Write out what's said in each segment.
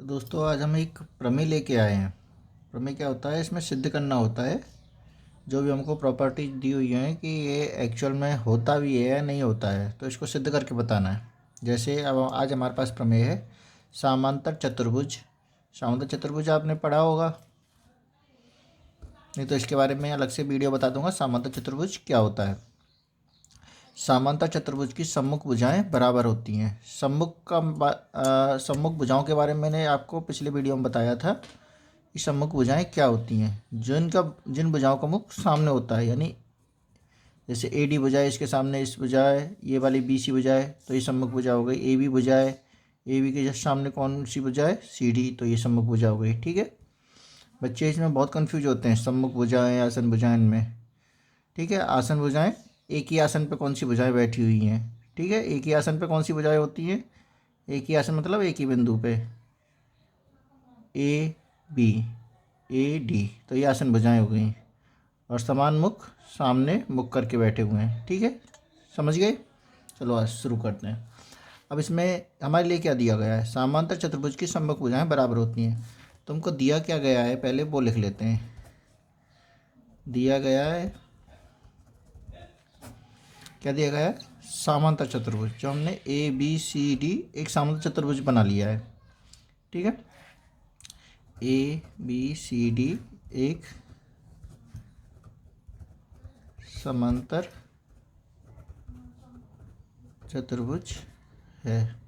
तो दोस्तों आज हम एक प्रमेय लेके आए हैं। प्रमेय क्या होता है, इसमें सिद्ध करना होता है जो भी हमको प्रॉपर्टी दी हुई है कि ये एक्चुअल में होता भी है या नहीं होता है, तो इसको सिद्ध करके बताना है। जैसे अब आज हमारे पास प्रमेय है समांतर चतुर्भुज। समांतर चतुर्भुज आपने पढ़ा होगा, नहीं तो इसके बारे में अलग से वीडियो बता दूंगा समांतर चतुर्भुज क्या होता है। समांतर चतुर्भुज की सम्मुख भुजाएं बराबर होती हैं। सम्मुख भुजाओं के बारे में मैंने आपको पिछले वीडियो में बताया था कि सम्मुख भुजाएं क्या होती हैं। जिन भुजाओं का मुख सामने होता है, यानी जैसे ए डी भुजा है, इसके सामने इस भुजा है, ये वाली बी सी भुजा है, तो ये सम्मुख भुजा हो गई। ए बी भुजा है, ए बी के जस्ट सामने कौन सी भुजा है, सी डी, तो ये सम्मुख भुजा हो गई। ठीक है, बच्चे इसमें बहुत कन्फ्यूज होते हैं सम्मुख भुजाएं आसन भुजाएं में। ठीक है, आसन भुजाएं एक ही आसन पे कौन सी भुजाएं बैठी हुई हैं। ठीक है, एक ही आसन पे कौन सी भुजाएं होती हैं, एक ही आसन मतलब एक ही बिंदु पे ए बी ए डी, तो ये आसन भुजाएं हो गई। और समान मुख सामने मुख करके बैठे हुए हैं। ठीक है, समझ गए। चलो आज शुरू करते हैं। अब इसमें हमारे लिए क्या दिया गया है, समांतर चतुर्भुज की सम्मुख भुजाएं बराबर होती हैं। तुमको दिया क्या गया है पहले वो लिख लेते हैं। दिया गया है, क्या दिया गया है, समांतर चतुर्भुज। जो हमने ए बी सी डी एक समांतर चतुर्भुज बना लिया है। ठीक है, ए बी सी डी एक समांतर चतुर्भुज है।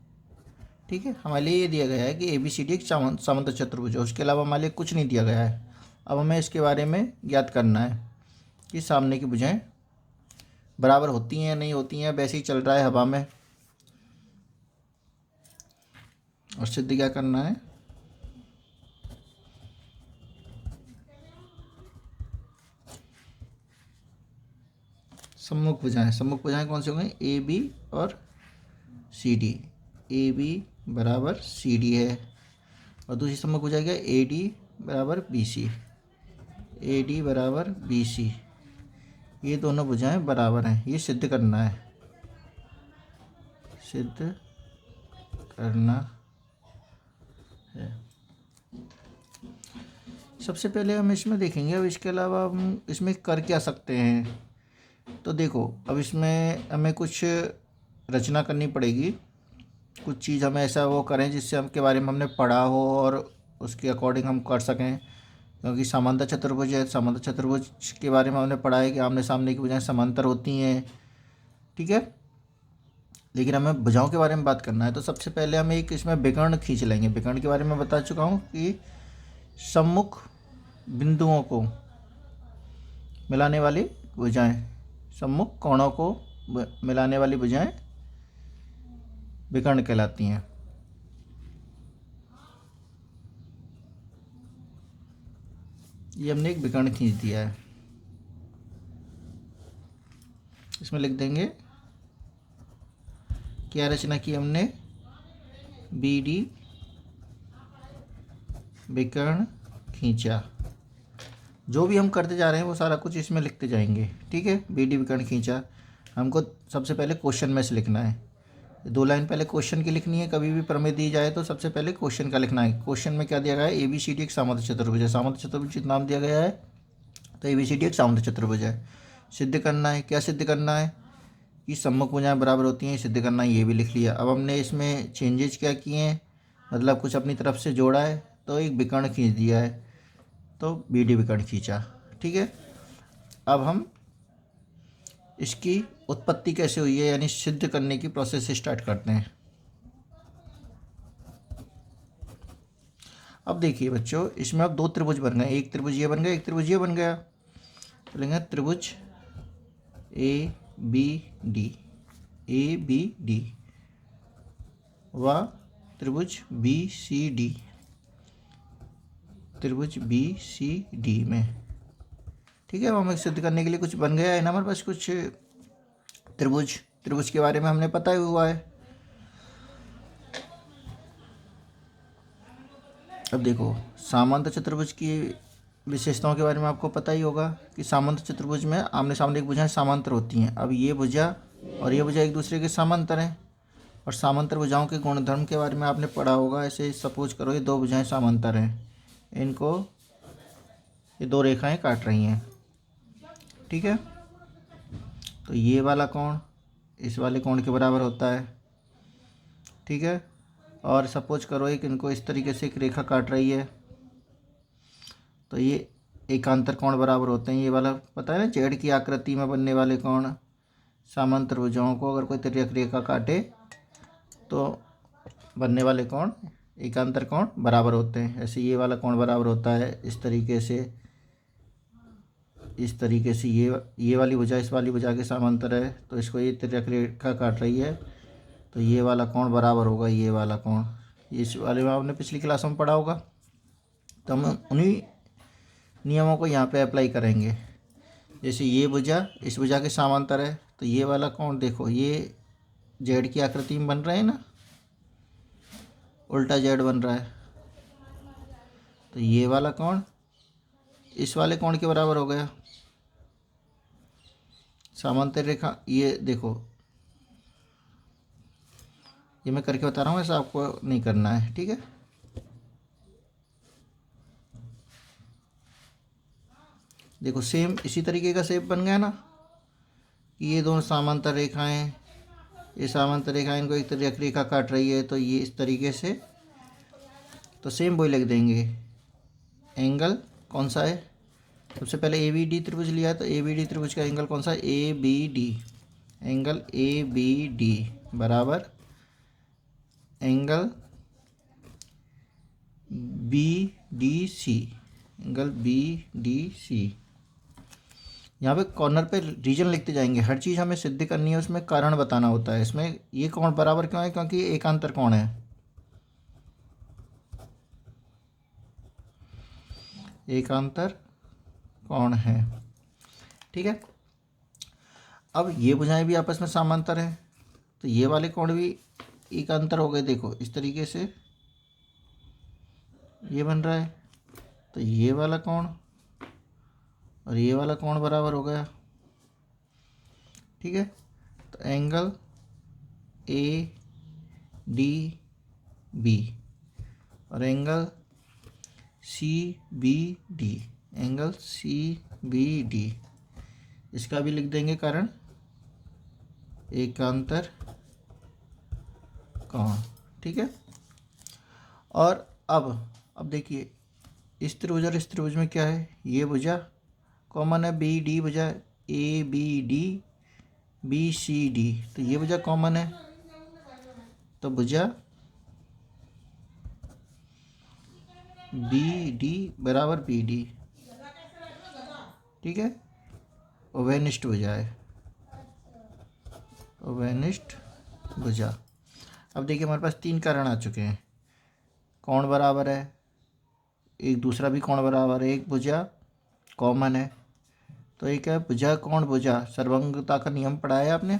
ठीक है, हमारे लिए ये दिया गया है कि ए बी सी डी एक समांतर चतुर्भुज है, उसके अलावा हमारे लिए कुछ नहीं दिया गया है। अब हमें इसके बारे में ज्ञात करना है कि सामने की भुजाएं बराबर होती हैं नहीं होती हैं, वैसे ही चल रहा है हवा में। और सिद्ध क्या करना है, सम्मुख भुजाएं कौन सी हो गई, ए बी और सी डी। ए बी बराबर सी डी है, और दूसरी सम्मुख भुजा क्या, ए डी बराबर बी सी। ए डी बराबर बी सी, ये दोनों भुजाएं बराबर हैं, ये सिद्ध करना है। सिद्ध करना है। सबसे पहले हम इसमें देखेंगे, अब इसके अलावा हम इसमें कर क्या सकते हैं। तो देखो, अब इसमें हमें कुछ रचना करनी पड़ेगी, कुछ चीज़ हमें ऐसा वो करें जिससे हम के बारे में हमने पढ़ा हो और उसके अकॉर्डिंग हम कर सकें। क्योंकि समांतर चतुर्भुज है, समांतर चतुर्भुज के बारे में हमने पढ़ा है कि आमने सामने की भुजाएं समांतर होती हैं। ठीक है, लेकिन हमें भुजाओं के बारे में बात करना है, तो सबसे पहले हम एक इसमें विकर्ण खींच लेंगे। विकर्ण के बारे में बता चुका हूँ कि सम्मुख बिंदुओं को मिलाने वाली भुजाएं, सम्मुख कोणों को मिलाने वाली भुजाएं विकर्ण कहलाती हैं। ये हमने एक विकर्ण खींच दिया है, इसमें लिख देंगे क्या रचना की हमने, बी डी विकर्ण खींचा। जो भी हम करते जा रहे हैं वो सारा कुछ इसमें लिखते जाएंगे। ठीक है, बी डी विकर्ण खींचा हमको सबसे पहले क्वेश्चन में से लिखना है। 2 लाइन पहले क्वेश्चन की लिखनी है। कभी भी प्रमेय दी जाए तो सबसे पहले क्वेश्चन का लिखना है। क्वेश्चन में क्या दिया गया है, ए बी सी डी एक समांतर चतुर्भुज है। समांतर चतुर्भुज नाम दिया गया है, तो ए बी सी डी एक समांतर चतुर्भुज है। सिद्ध करना है, क्या सिद्ध करना है कि सम्मुख भुजाएं बराबर होती हैं, सिद्ध करना है, ये भी लिख लिया। अब हमने इसमें चेंजेज क्या किए हैं, मतलब कुछ अपनी तरफ से जोड़ा है, तो एक विकर्ण खींच दिया है, तो बी डी विकर्ण खींचा। ठीक है, अब हम इसकी उत्पत्ति कैसे हुई है, यानी सिद्ध करने की प्रोसेस स्टार्ट करते हैं। अब देखिए बच्चों, इसमें अब 2 त्रिभुज बन गए, एक त्रिभुज ये बन गया, एक त्रिभुज ये बन गया। तो लेंगे त्रिभुज A B D, A B D व त्रिभुज बी सी डी, त्रिभुज बी सी डी में। ठीक है, अब हमें सिद्ध करने के लिए कुछ बन गया है ना हमारे पास, कुछ त्रिभुज के बारे में हमने पता ही हुआ है। अब देखो, समांतर चतुर्भुज की विशेषताओं के बारे में आपको पता ही होगा कि समांतर चतुर्भुज में आमने सामने की भुजाएं समांतर होती हैं। अब ये भुजा और ये भुजा एक दूसरे के समांतर हैं, और समांतर भुजाओं के गुणधर्म के बारे में आपने पढ़ा होगा। ऐसे सपोज करो ये दो भुजाएं समांतर हैं, इनको ये दो रेखाएं काट रही हैं, ठीक है। तो ये वाला कोण इस वाले कोण के बराबर होता है, ठीक है। और सपोज करो एक इनको इस तरीके से एक रेखा काट रही है, तो ये एकांतर कोण बराबर होते हैं। ये वाला पता है ना, जेड की आकृति में बनने वाले कोण समांतर भुजाओं को अगर कोई तिर्यक रेखा काटे तो बनने वाले कोण एकांतर कोण बराबर होते हैं। ऐसे ये वाला कोण बराबर होता है इस तरीके से, इस तरीके से ये वाली भुजा इस वाली भुजा के समांतर है, तो इसको ये तिर्यक रेखा काट रही है, तो ये वाला कोण बराबर होगा ये वाला कोण। इस वाले में आपने पिछली क्लास में पढ़ा होगा, तो हम उन्हीं नियमों को यहाँ पे अप्लाई करेंगे। जैसे ये भुजा इस भुजा के समांतर है, तो ये वाला कोण देखो ये जेड की आकृति में बन रहे हैं ना, उल्टा जेड बन रहा है, तो ये वाला कोण इस वाले कोण के बराबर हो गया। समांतर रेखा ये देखो, ये मैं करके बता रहा हूँ, ऐसा आपको नहीं करना है, ठीक है। देखो सेम इसी तरीके का शेप बन गया ना, कि ये दोनों समांतर रेखाएं, ये समांतर रेखा इनको एक तिर्यक रेखा काट रही है, तो ये इस तरीके से, तो सेम वही लिख देंगे। एंगल कौन सा है, सबसे पहले ए बी डी त्रिभुज लिया है, तो ए बी डी त्रिभुज का एंगल कौन सा है, A B D. Angle A B D बराबर angle B D C. Angle B D C. यहाँ पे कॉर्नर पे रीजन लिखते जाएंगे, हर चीज़ हमें सिद्ध करनी है, उसमें कारण बताना होता है। इसमें ये कोण बराबर क्यों है, क्योंकि ये एकांतर कोण है, एकांतर कोण है, ठीक है। अब ये भुजाएं भी आपस में समांतर हैं, तो ये वाले कोण भी एकांतर हो गए। देखो इस तरीके से ये बन रहा है, तो ये वाला कोण और ये वाला कोण बराबर हो गया, ठीक है। तो एंगल ए डी बी और angle C B D, angle C B D, इसका भी लिख देंगे कारण एकांतर कोण, ठीक है। और अब देखिए इस त्रिभुज और इस त्रिभुज में क्या है, ये भुजा कॉमन है, बी डी भुजा A B D B C D, तो ये भुजा कॉमन है, तो भुजा बी डी बराबर बी डी, ठीक है। ओवेनिष्ठ भुजा है, ओवेनिष्ठ भुजा। अब देखिए हमारे पास तीन कारण आ चुके हैं, कोण बराबर है, एक दूसरा भी कोण बराबर है, एक भुजा कॉमन है, तो एक है भुजा कोण भुजा। सर्वांगता का नियम पढ़ा है आपने,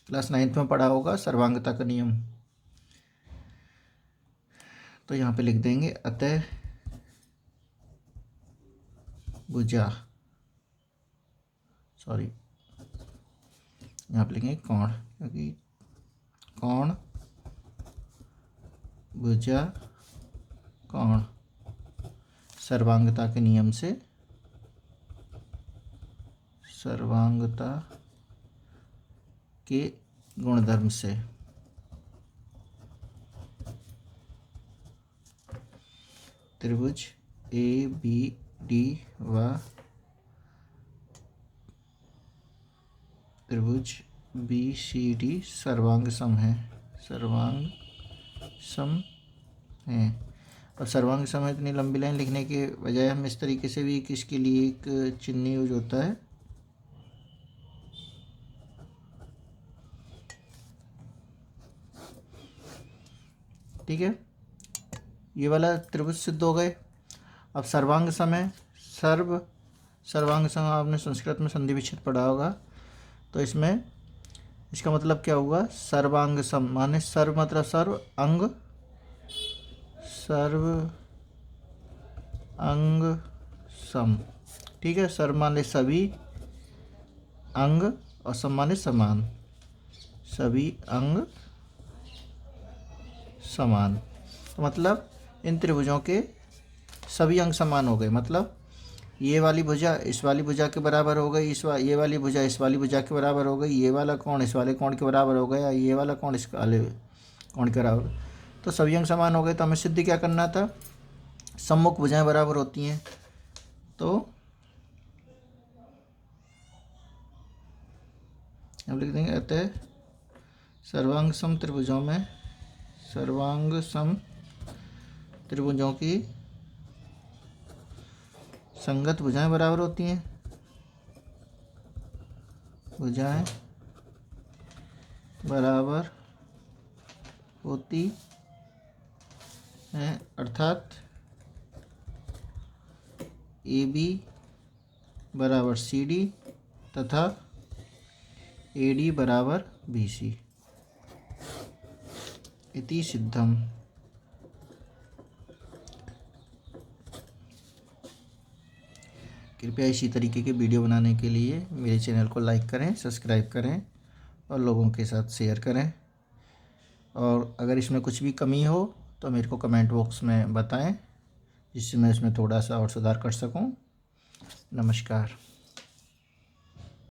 क्लास 9th में पढ़ा होगा सर्वांगता का नियम। तो यहाँ पे लिख देंगे अतः भुजा, सॉरी यहाँ पे लिखेंगे कोण, क्योंकि कोण भुजा कोण सर्वांगता के नियम से, सर्वांगता के गुणधर्म से। त्रिभुज ए बी डी व त्रिभुज बी सी डी सर्वांग सम है, सर्वांग सम है। और सर्वांग सम है, इतनी लंबी लाइन लिखने के बजाय हम इस तरीके से भी किसके लिए एक चिन्ह यूज होता है, ठीक है। ये वाला त्रिभुज सिद्ध हो गए। अब सर्वांग सम है, सर्वांग सम आपने संस्कृत में संधि विच्छेद पढ़ा होगा, तो इसमें इसका मतलब क्या हुआ, सर्वांग सम माने सर्व मतलब सर्व, अंग सर्व अंग सम, ठीक है। सर्व माने सभी, अंग और सम माने समान, सभी अंग समान। तो मतलब इन त्रिभुजों के सभी अंग समान हो गए। मतलब ये वाली भुजा इस वाली भुजा के बराबर हो गई, ये वाली भुजा इस वाली भुजा के बराबर हो गई, ये वाला कोण इस वाले कोण के बराबर हो गया, ये वाला कोण इस वाले कोण के बराबर। तो सभी अंग समान हो गए। तो हमें सिद्ध क्या करना था, सम्मुख भुजाएं बराबर होती हैं। तो हम लिख देंगे अतः सर्वांग सम त्रिभुजों की संगत भुजाएं बराबर होती हैं। भुजाएं बराबर होती हैं, अर्थात AB बराबर CD तथा AD बराबर BC इति सिद्धम। कृपया इसी तरीके के वीडियो बनाने के लिए मेरे चैनल को लाइक करें, सब्सक्राइब करें और लोगों के साथ शेयर करें। और अगर इसमें कुछ भी कमी हो तो मेरे को कमेंट बॉक्स में बताएं, जिससे मैं इसमें थोड़ा सा और सुधार कर सकूं। नमस्कार।